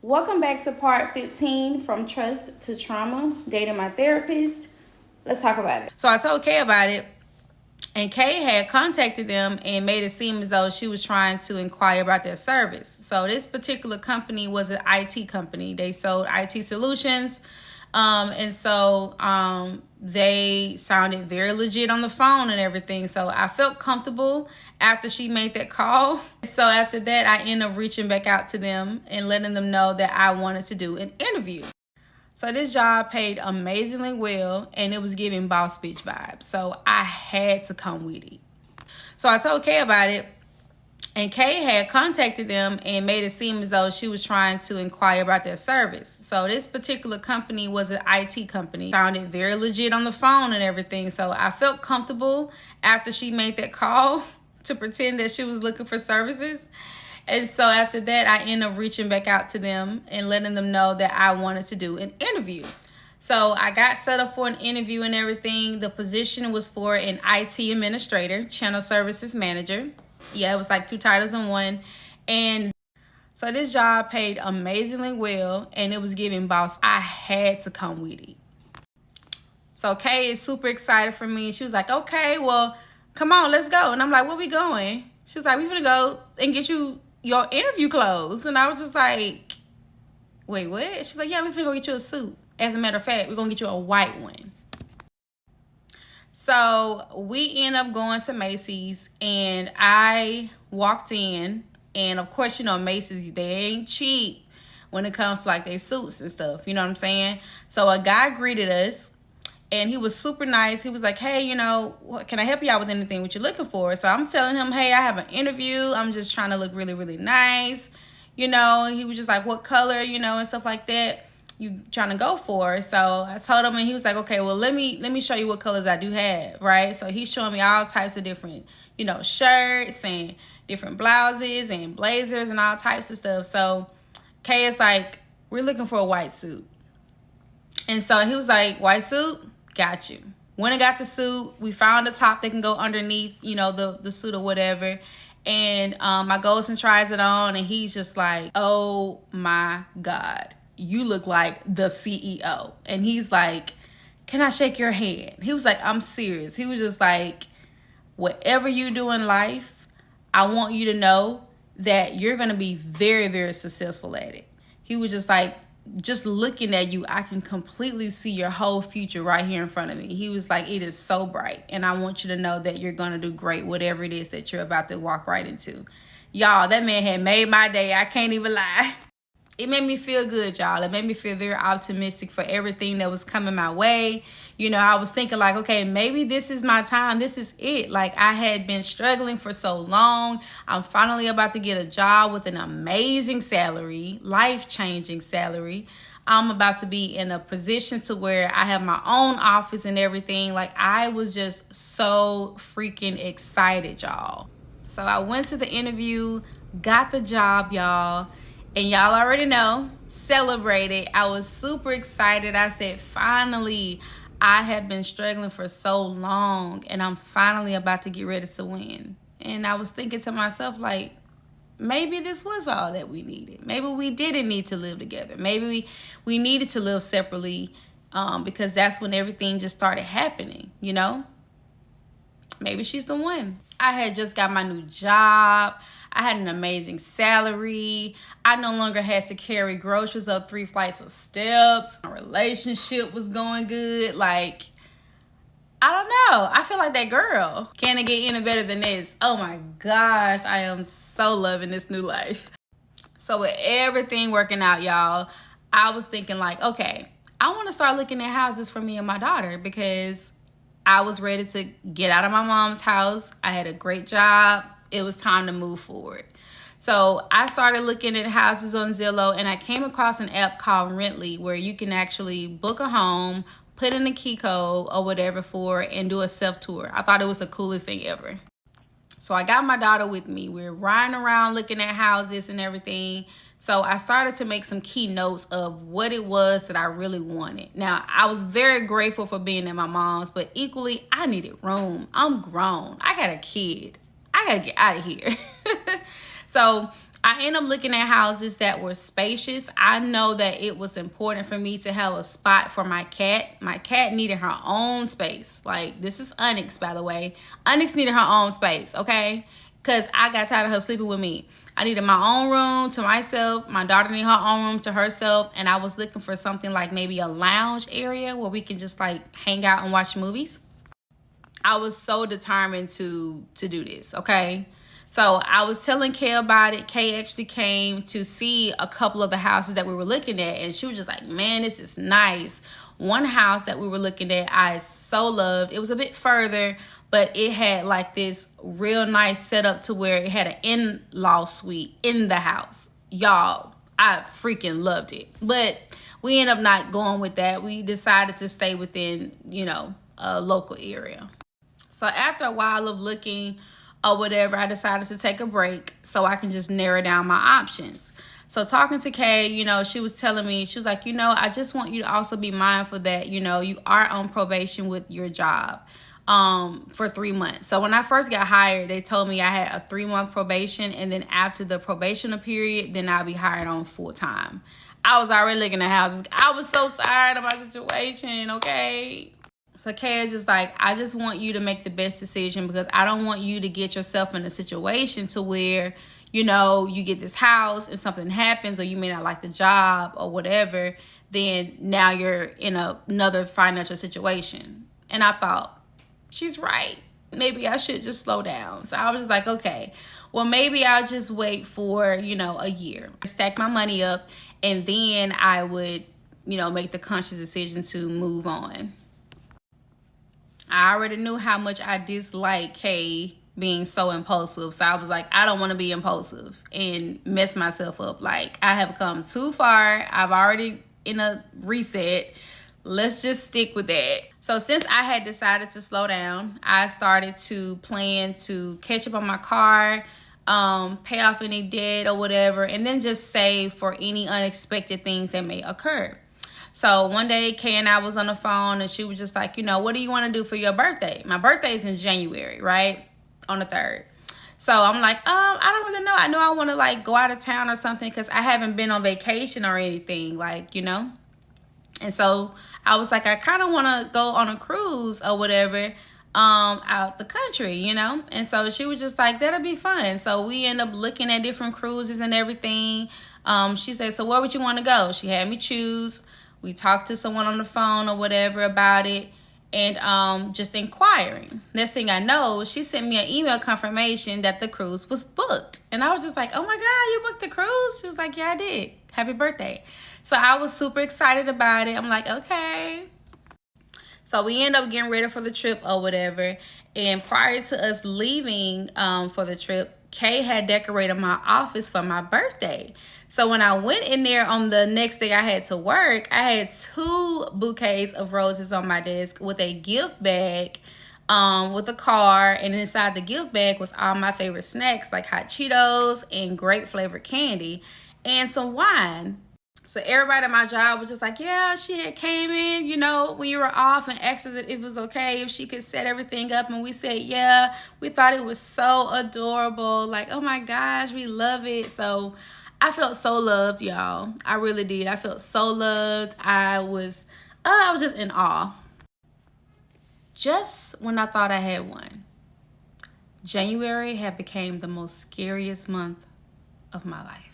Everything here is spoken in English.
Welcome back to part 15 from Trust to Trauma, Dating My Therapist. Let's talk about it. So I told Kay about it, and Kay had contacted them and made it seem as though she was trying to inquire about their service. So this particular company was an IT company. They sold IT solutions. They sounded very legit on the phone and everything. So I felt comfortable after she made that call. So after that, I ended up reaching back out to them and letting them know that I wanted to do an interview. So this job paid amazingly well, and it was giving boss bitch vibes. So I had to come with it. So I told Kay about it, and Kay had contacted them and made it seem as though she was trying to inquire about their service. So this particular company was an IT company. Sounded very legit on the phone and everything. So I felt comfortable after she made that call to pretend that she was looking for services. And so after that, I ended up reaching back out to them and letting them know that I wanted to do an interview. So I got set up for an interview and everything. The position was for an IT administrator, channel services manager. Yeah, it was like 2 titles in one. And so this job paid amazingly well, and it was giving boss. I had to come with it. So Kay is super excited for me. She was like, okay, well, come on, let's go. And I'm like, where we going? She was like, we're going to go and get you your interview clothes. And I was just like, wait, what? She's like, yeah, we're going to go get you a suit. As a matter of fact, we're going to get you a white one. So we end up going to Macy's, and I walked in. And of course, you know, Macy's, they ain't cheap when it comes to like their suits and stuff. You know what I'm saying? So a guy greeted us, and he was super nice. He was like, hey, you know, can I help you out with anything what you're looking for? So I'm telling him, hey, I have an interview. I'm just trying to look really, really nice. You know, he was just like, what color, you know, and stuff like that you trying to go for? So I told him, and he was like, okay, well, let me show you what colors I do have, right? So he's showing me all types of different, you know, shirts and different blouses and blazers and all types of stuff. So Kay is like, we're looking for a white suit. And so he was like, white suit? Got you. When I got the suit, we found a top that can go underneath, you know, the suit or whatever. And I goes and tries it on, and he's just like, oh my God, you look like the CEO. And he's like, can I shake your hand? He was like, I'm serious. He was just like, whatever you do in life, I want you to know that you're going to be very, very successful at it. He was just like, just looking at you, I can completely see your whole future right here in front of me. He was like, it is so bright, and I want you to know that you're going to do great, whatever it is that you're about to walk right into. Y'all, that man had made my day. I can't even lie. It made me feel good, y'all. It made me feel very optimistic for everything that was coming my way. You know, I was thinking like, okay, maybe this is my time. This is it. Like, I had been struggling for so long. I'm finally about to get a job with an amazing salary, life-changing salary. I'm about to be in a position to where I have my own office and everything. Like, I was just so freaking excited, y'all. So I went to the interview, got the job, y'all. And y'all already know, celebrated. I was super excited. I said, finally, I have been struggling for so long, and I'm finally about to get ready to win. And I was thinking to myself, like, maybe this was all that we needed. Maybe we didn't need to live together. Maybe we needed to live separately because that's when everything just started happening, you know? Maybe she's the one. I had just got my new job. I had an amazing salary. I no longer had to carry groceries up 3 flights of steps. My relationship was going good. Like, I don't know. I feel like that girl. Can it get any better than this? Oh my gosh, I am so loving this new life. So with everything working out, y'all, I was thinking like, okay, I want to start looking at houses for me and my daughter, because I was ready to get out of my mom's house. I had a great job. It was time to move forward. So I started looking at houses on Zillow, and I came across an app called Rently, where you can actually book a home, put in a key code or whatever for it, and do a self-tour. I thought it was the coolest thing ever. So I got my daughter with me. We're riding around looking at houses and everything. So I started to make some key notes of what it was that I really wanted. Now, I was very grateful for being at my mom's, but equally, I needed room. I'm grown. I got a kid. I got to get out of here. So I ended up looking at houses that were spacious. I know that it was important for me to have a spot for my cat. My cat needed her own space. Like, this is Onyx, by the way. Onyx needed her own space, okay? Because I got tired of her sleeping with me. I needed my own room to myself. My daughter needed her own room to herself. And I was looking for something like maybe a lounge area where we can just like hang out and watch movies. I was so determined to do this, okay? So I was telling Kay about it. Kay actually came to see a couple of the houses that we were looking at, and she was just like, man, this is nice. One house that we were looking at, I so loved. It was a bit further, but it had like this real nice setup to where it had an in-law suite in the house. Y'all, I freaking loved it. But we ended up not going with that. We decided to stay within, you know, a local area. So after a while of looking or whatever, I decided to take a break so I can just narrow down my options. So talking to Kay, you know, she was telling me, she was like, you know, I just want you to also be mindful that, you know, you are on probation with your job for 3 months. So when I first got hired, they told me I had a 3-month probation, and then after the probational period, then I'll be hired on full time. I was already looking at houses. I was so tired of my situation, okay? So Kay is just like, I just want you to make the best decision, because I don't want you to get yourself in a situation to where, you know, you get this house and something happens, or you may not like the job or whatever, then now you're in another financial situation. And I thought, she's right. Maybe I should just slow down. So I was just like, okay, well, maybe I'll just wait for, you know, a year. Stack my money up, and then I would, you know, make the conscious decision to move on. I already knew how much I disliked Kay being so impulsive. So I was like, I don't want to be impulsive and mess myself up. Like, I have come too far. I've already in a reset. Let's just stick with that. So since I had decided to slow down, I started to plan to catch up on my car, pay off any debt or whatever, and then just save for any unexpected things that may occur. So one day, Kay and I was on the phone, and she was just like, you know, what do you want to do for your birthday? My birthday is in January, right? On the 3rd. So I'm like, I don't really know. I know I want to like go out of town or something, because I haven't been on vacation or anything, like, you know. And so I was like, I kind of want to go on a cruise or whatever out the country, you know. And so she was just like, that'll be fun. So we end up looking at different cruises and everything. She said, so where would you want to go? She had me choose. We talked to someone on the phone or whatever about it, and just inquiring. Next thing I know, she sent me an email confirmation that the cruise was booked. And I was just like, oh my God, you booked the cruise? She was like, yeah, I did. Happy birthday. So I was super excited about it. I'm like, okay. So we end up getting ready for the trip or whatever. And prior to us leaving for the trip, Kay had decorated my office for my birthday. So when I went in there on the next day I had to work, I had 2 bouquets of roses on my desk with a gift bag with a card. And inside the gift bag was all my favorite snacks like hot Cheetos and grape flavored candy and some wine. So everybody at my job was just like, yeah, she had came in, you know, when you were off, and asked us if it was okay, if she could set everything up. And we said, yeah, we thought it was so adorable. Like, oh my gosh, we love it. So I felt so loved, y'all. I really did. I felt so loved. I was just in awe. Just when I thought I had won, January had become the most scariest month of my life.